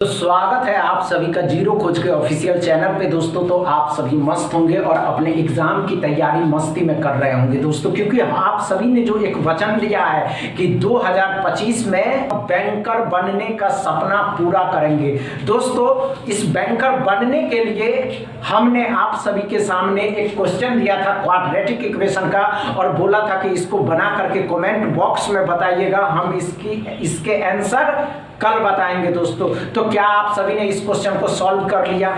तो स्वागत है आप सभी का जीरो खोज के ऑफिशियल चैनल पे दोस्तों। तो आप सभी मस्त होंगे और अपने एग्जाम की तैयारी मस्ती में कर रहे होंगे दोस्तों, क्योंकि आप सभी ने जो एक वचन लिया है कि 2025 में बैंकर बनने का सपना पूरा करेंगे। दोस्तों, इस बैंकर बनने के लिए हमने आप सभी के सामने एक क्वेश्चन दिया था क्वाड्रेटिक इक्वेशन का, और बोला था कि इसको बना करके कमेंट बॉक्स में बताइएगा। हम इसके आंसर कल बताएंगे दोस्तों। तो क्या आप सभी ने इस क्वेश्चन को सॉल्व कर लिया?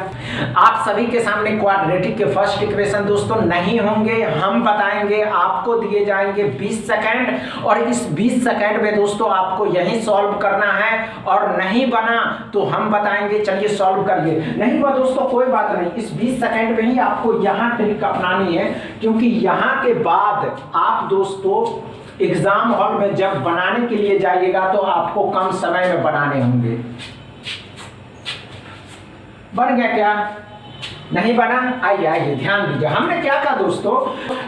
आप सभी के सामने क्वाड्रेटिक के फर्स्ट इक्वेशन दोस्तों नहीं होंगे, हम बताएंगे। आपको दिए जाएंगे 20 सेकंड, और इस 20 सेकंड में दोस्तों आपको यही सॉल्व करना है, और नहीं बना तो हम बताएंगे। चलिए सॉल्व करिए। नहीं हुआ दोस्तों, कोई बात नहीं, इस 20 सेकंड में ही आपको यहाँ ट्रिक अपनानी है, क्योंकि यहाँ के बाद आप दोस्तों एग्जाम हॉल में जब बनाने के लिए जाइएगा तो आपको कम समय में बनाने होंगे। बन गया क्या? नहीं बना? आइए आइए ध्यान दीजिए। हमने क्या कहा दोस्तों,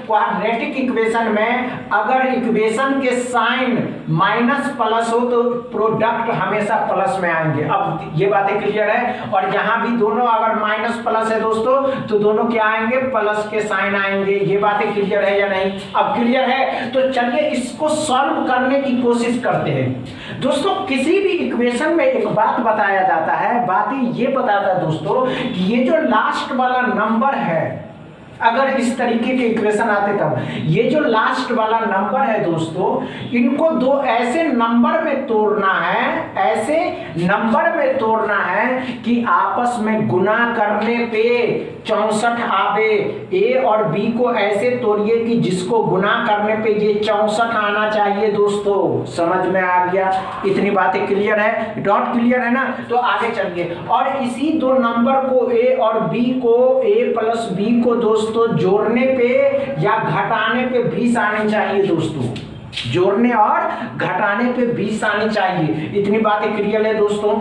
क्वाड्रेटिक इक्वेशन में अगर इक्वेशन के साइन माइनस प्लस हो तो प्रोडक्ट हमेशा प्लस में आएंगे। अब ये बातें क्लियर है? और यहाँ भी दोनों अगर माइनस प्लस है दोस्तों तो दोनों क्या आएंगे? प्लस के साइन आएंगे। ये बातें क्लियर है या नहीं? अब क्लियर है तो चलिए इसको सॉल्व करने की कोशिश करते हैं दोस्तों। किसी भी इक्वेशन में एक बात बताया जाता है, बात ये बताता है दोस्तों कि ये जो लास्ट वाला नंबर है, अगर इस तरीके के इक्वेशन आते तब ये जो लास्ट वाला नंबर है दोस्तों, इनको दो ऐसे नंबर में तोड़ना है, ऐसे नंबर में तोड़ना है कि आपस में गुना करने पे 64 आवे। ए और बी को ऐसे तोड़िए कि जिसको गुना करने पे ये 64 आना चाहिए दोस्तों। समझ में आ गया? इतनी बातें क्लियर है? डॉट क्लियर है ना? तो आगे चलिए। और इसी दो नंबर को ए और बी को, ए प्लस बी को दोस्तों जोड़ने पे या घटाने पे 20 आनी चाहिए दोस्तों। जोड़ने और घटाने पे 20 आनी चाहिए। इतनी बातें क्लियर है दोस्तों?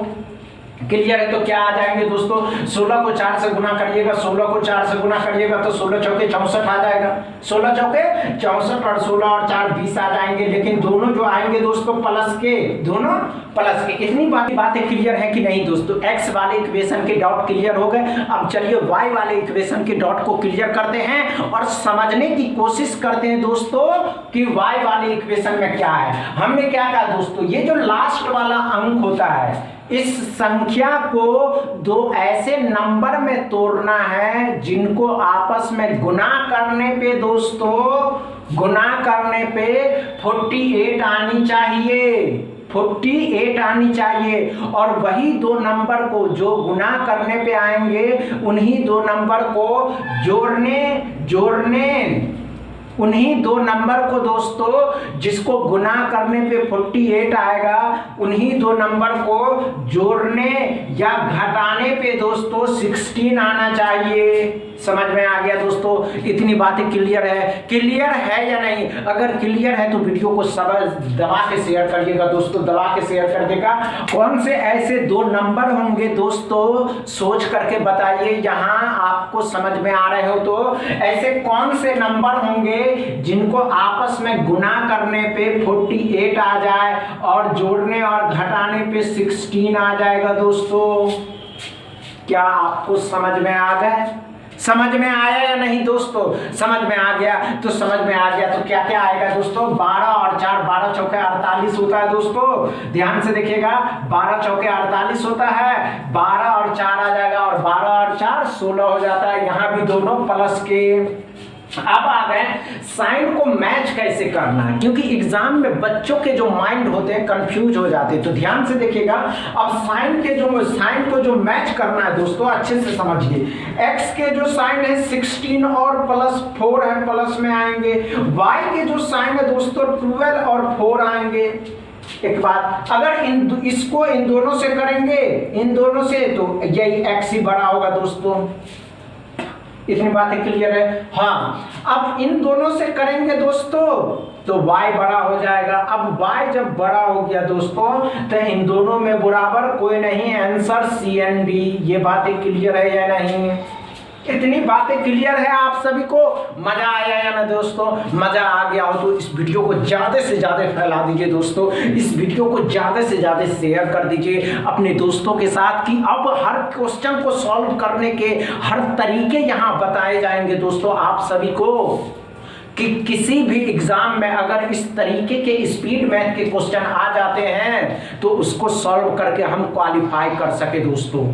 क्लियर है? तो क्या आ जाएंगे दोस्तों? 16 को 4 से गुना करिएगा, 16 को 4 से गुना करिएगा तो 16 चौके 64 आ जाएगा। 16 चौके 64 और 16 और 4 20 आ जाएंगे। लेकिन दोनों जो आएंगे दोस्तों प्लस के, दोनों प्लस के। इतनी बातें क्लियर है कि नहीं दोस्तों? एक्स वाले इक्वेशन के डॉट क्लियर हो गए। अब चलिए वाई वाले इक्वेशन के डॉट को क्लियर करते हैं और समझने की कोशिश करते हैं दोस्तों कि वाई वाले इक्वेशन में क्या है। हमने क्या कहा दोस्तों, ये जो लास्ट वाला अंक होता है, इस संख्या को दो ऐसे नंबर में तोड़ना है जिनको आपस में गुना करने पे दोस्तों, गुना करने पे 48 आनी चाहिए। 48 आनी चाहिए। और वही दो नंबर को जो गुना करने पे आएंगे, उन्हीं दो नंबर को जोड़ने उन्हीं दो नंबर को दोस्तों जिसको गुना करने पे 48 आएगा, उन्हीं दो नंबर को जोड़ने या घटाने पे दोस्तों 16 आना चाहिए। समझ में आ गया दोस्तों? इतनी बातें क्लियर है? क्लियर है या नहीं? अगर क्लियर है तो वीडियो को सब दबा के शेयर करिएगा दोस्तों, दबा के शेयर कर देगा। कौन से ऐसे दो नंबर होंगे दोस्तों, सोच करके बताइए। यहाँ आपको समझ में आ रहे हो तो ऐसे कौन से नंबर होंगे जिनको आपस में गुना करने पे 48 आ जाए और जोड़ने और घटाने पे 16 आ जाएगा दोस्तों? क्या आपको समझ में आ गए? समझ में आया या नहीं दोस्तों? समझ में आ गया तो समझ में आ गया तो क्या क्या आएगा दोस्तों? 12 और 4, 12 चौके 48 होता है दोस्तों। ध्यान से देखिएगा, 12 चौके 48 होता है, 12 और 4 आ जाएगा, और 12 और 4 16 हो जाता है। यहाँ भी दोनों प्लस के। अब आ गए साइन को मैच कैसे करना है, क्योंकि एग्जाम में बच्चों के जो माइंड होते हैं कंफ्यूज हो जाते हैं। तो ध्यान से देखिएगा। अब साइन को जो मैच करना है दोस्तों, अच्छे से समझिए। एक्स के जो साइन है 16 और +4 है, प्लस में आएंगे। वाई के जो साइन है दोस्तों 12 और 4 आएंगे। एक बात, अगर इसको इन दोनों से करेंगे, इन दोनों से, तो यही एक्स ही बड़ा होगा दोस्तों। इतनी बातें क्लियर है? हाँ। अब इन दोनों से करेंगे दोस्तों तो y बड़ा हो जाएगा। अब y जब बड़ा हो गया दोस्तों तो इन दोनों में बराबर कोई नहीं, आंसर CND। ये बातें क्लियर है या नहीं? इतनी बातें क्लियर है आप सभी को? मजा आया या ना दोस्तों? मजा आ गया हो तो इस वीडियो को ज्यादा से ज्यादा फैला दीजिए दोस्तों, इस वीडियो को ज्यादा से ज्यादा शेयर कर दीजिए अपने दोस्तों के साथ कि अब हर क्वेश्चन को सॉल्व करने के हर तरीके यहाँ बताए जाएंगे दोस्तों आप सभी को, कि किसी भी एग्जाम में अगर इस तरीके के स्पीड मैथ के क्वेश्चन आ जाते हैं तो उसको सॉल्व करके हम क्वालिफाई कर सके दोस्तों।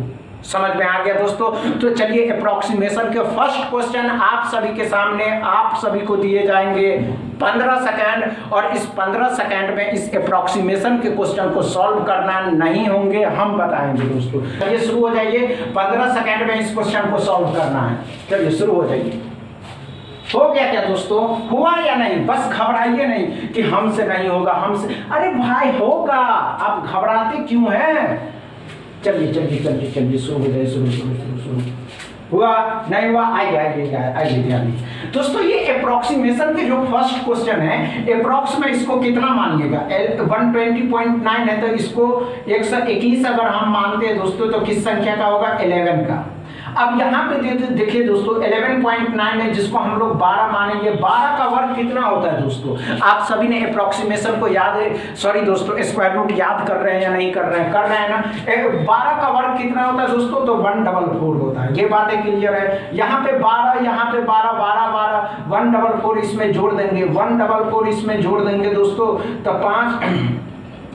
समझ में आ गया दोस्तों? तो चलिए अप्रोक्सीमेशन के फर्स्ट क्वेश्चन आप सभी के सामने आप सभी को दिए जाएंगे 15 सेकंड, और इस 15 सेकंड में इस अप्रोक्सीमेशन के क्वेश्चन को सॉल्व करना नहीं होंगे, हम बताएंगे दोस्तों। चलिए शुरू हो जाइए, 15 सेकंड में इस क्वेश्चन को सॉल्व करना है। चलिए शुरू हो जाइए। हो गया क्या दोस्तों? हुआ या नहीं? बस घबराइए नहीं कि हमसे नहीं होगा, हमसे, अरे भाई होगा, आप घबराते क्यों हैं? चलिए चलिए चलिए चलिए शुरू हो जाए, शुरू। हुआ नहीं हुआ? आइए ध्यान। दोस्तों ये अप्रोक्सीमेशन के जो फर्स्ट क्वेश्चन है, अप्रोक्स में इसको कितना मानिएगा? 120.9 है तो इसको 121 अगर हम मानते हैं दोस्तों तो किस संख्या का होगा? 11 का। अब यहाँ पे देखिए दोस्तों 11.9 है जिसको हम लोग 12 मानेंगे। 12 का वर्ग कितना होता है दोस्तों? आप सभी ने अप्रोक्सीमेशन को याद है, सॉरी दोस्तों स्क्वायर रूट याद कर रहे हैं या नहीं कर रहे हैं? कर रहे हैं ना? 12 का वर्ग कितना होता है दोस्तों? तो 144 होता है। ये बातें क्लियर है? यहाँ पे 12, यहाँ पे 12, 144 इसमें जोड़ देंगे, 144 इसमें जोड़ देंगे दोस्तों तो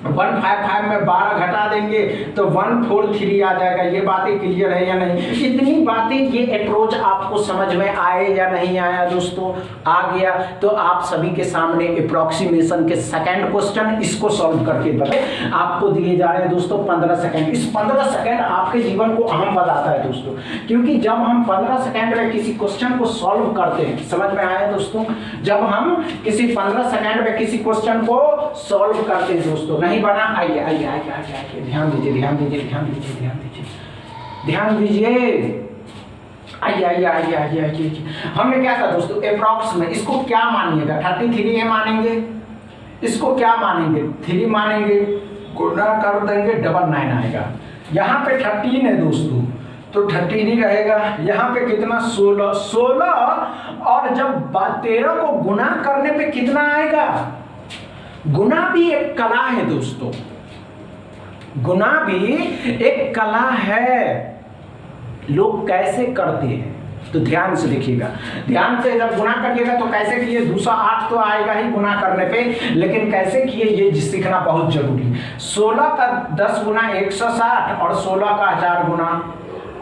155 में 12 घटा देंगे तो 143 आ जाएगा। ये बातें क्लियर है या नहीं? इतनी बातें, ये अप्रोच आपको समझ में आए या नहीं आया दोस्तों? आ गया तो आप सभी के सामने अप्रोक्सीमेशन के सेकंड क्वेश्चन इसको सॉल्व करके बताए आपको दिए जा रहे हैं दोस्तों 15 सेकंड। इस 15 सेकंड आपके जीवन को अहम बताता है दोस्तों, क्योंकि जब हम 15 सेकंड में किसी क्वेश्चन को सॉल्व करते हैं, समझ में आया दोस्तों? जब हम किसी 15 सेकंड में किसी क्वेश्चन को सॉल्व करते हैं दोस्तों, नहीं बना? आइए ध्यान दीजिए, आइए। हमने क्या कहा दोस्तों? अप्रॉक्स में इसको क्या मानिएगा? 33 मानेंगे, इसको क्या मानेंगे? 3 मानेंगे, गुणा कर देंगे 99 आएगा। यहाँ पे 13 है दोस्तों तो 13 ही रहेगा। यहाँ पे कितना? 16 और जब 13 को गुणा करने पे कितना आएगा? गुना भी एक कला है दोस्तों, गुना भी एक कला है। लोग कैसे करते हैं तो ध्यान से देखिएगा, ध्यान से जब गुना करिएगा तो कैसे किए? 208 तो आएगा ही गुना करने पे, लेकिन कैसे किए ये सीखना बहुत जरूरी है। 16 का 10 गुना 160 और 16 का 1000 गुना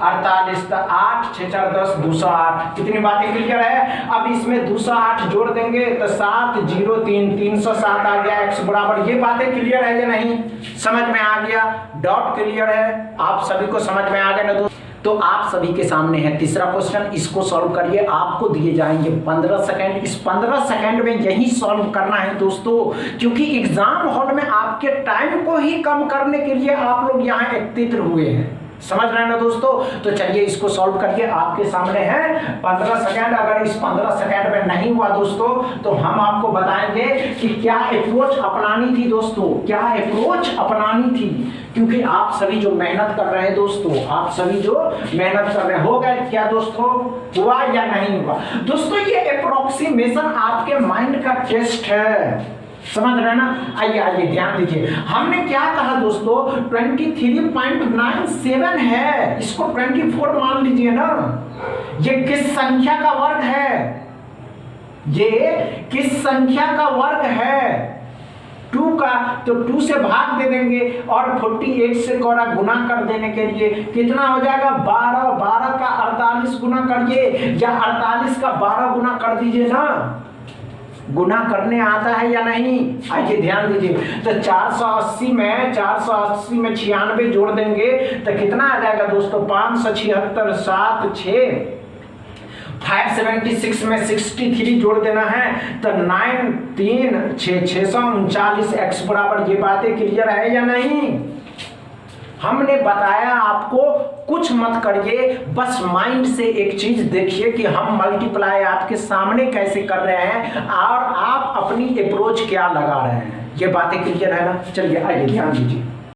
48, 8 6 4 10 208। कितनी बातें क्लियर है? अब इसमें 208 जोड़ देंगे तो 7 0 3 307 आ गया x बराबर। ये बातें क्लियर है या नहीं? समझ में आ गया? डाउट क्लियर है? आप सभी को समझ में आ गया ना दोस्तों? तो आप सभी के सामने है तीसरा क्वेश्चन, इसको सॉल्व करिए। आपको दिए जाएंगे 15 सेकंड। इस 15 सेकंड में यही सॉल्व करना है दोस्तों, क्योंकि एग्जाम हॉल में आपके टाइम को ही कम करने के लिए आप लोग यहाँ एकत्रित हुए हैं। समझ रहे हैं ना दोस्तों? तो चलिए इसको सॉल्व करिए। आपके सामने है 15 सेकंड। अगर इस 15 सेकंड में नहीं हुआ दोस्तों तो हम आपको बताएंगे कि क्या अप्रोच अपनानी थी दोस्तों, क्या अप्रोच अपनानी थी, क्योंकि आप सभी जो मेहनत कर रहे हैं दोस्तों, आप सभी जो मेहनत कर रहे हैं, हो गए क्या दोस्तों? हुआ या नहीं हुआ दोस्तों? ये अप्रोक्सीमेशन आपके माइंड का टेस्ट है, समझ रहे ना? आइए ध्यान दीजिए। हमने क्या कहा दोस्तों? 23.97 है, इसको 24 मान लीजिए ना। ये किस संख्या का वर्ग है? ये किस संख्या का वर्ग है? 2 का, तो 2 से भाग दे देंगे और 48 से गुना कर देने के लिए कितना हो जाएगा? 12। 12 का 48 गुना करिए, या 48 का 12 गुना कर दीजिए ना। गुना करने आता है या नहीं? आइए ध्यान दीजिए। तो 480 में 96 जोड़ देंगे तो कितना आ जाएगा दोस्तों? 576 7 6 576 में 63 जोड़ देना है तो 9 3 6 639 x बराबर। ये बातें क्लियर है या नहीं? हमने बताया आपको कुछ मत करिए, बस माइंड से एक चीज देखिए कि हम मल्टीप्लाई आपके सामने कैसे कर रहे हैं और आप अपनी अप्रोच क्या लगा रहे हैं। ये बातें क्लियर है ना? चलिए आइए ध्यान दीजिए।